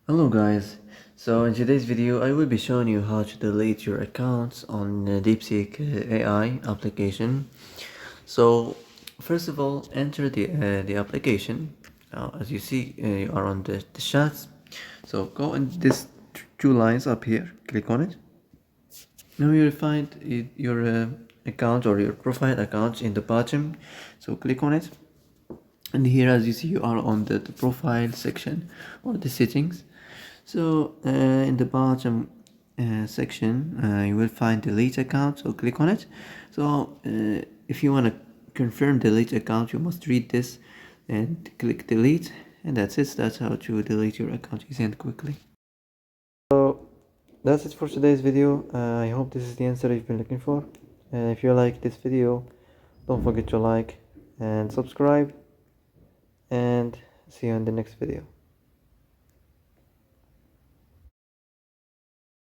Hello guys, so in today's video I will be showing you how to delete your accounts on Deepseek AI application. So first of all, enter the application. As you see, you are on the chats. So go in this two lines up here, click on it. Now you will find your account or your profile account in the bottom. So click on it. And here, as you see, you are on the profile section or the settings. So in the bottom section you will find delete account, so click on it. So if you want to confirm delete account, you must read this and click delete, and that's it. That's how to delete your account easy and quickly. So that's it for today's video. I hope this is the answer you've been looking for. If you like this video, don't forget to like and subscribe, and see you in the next video.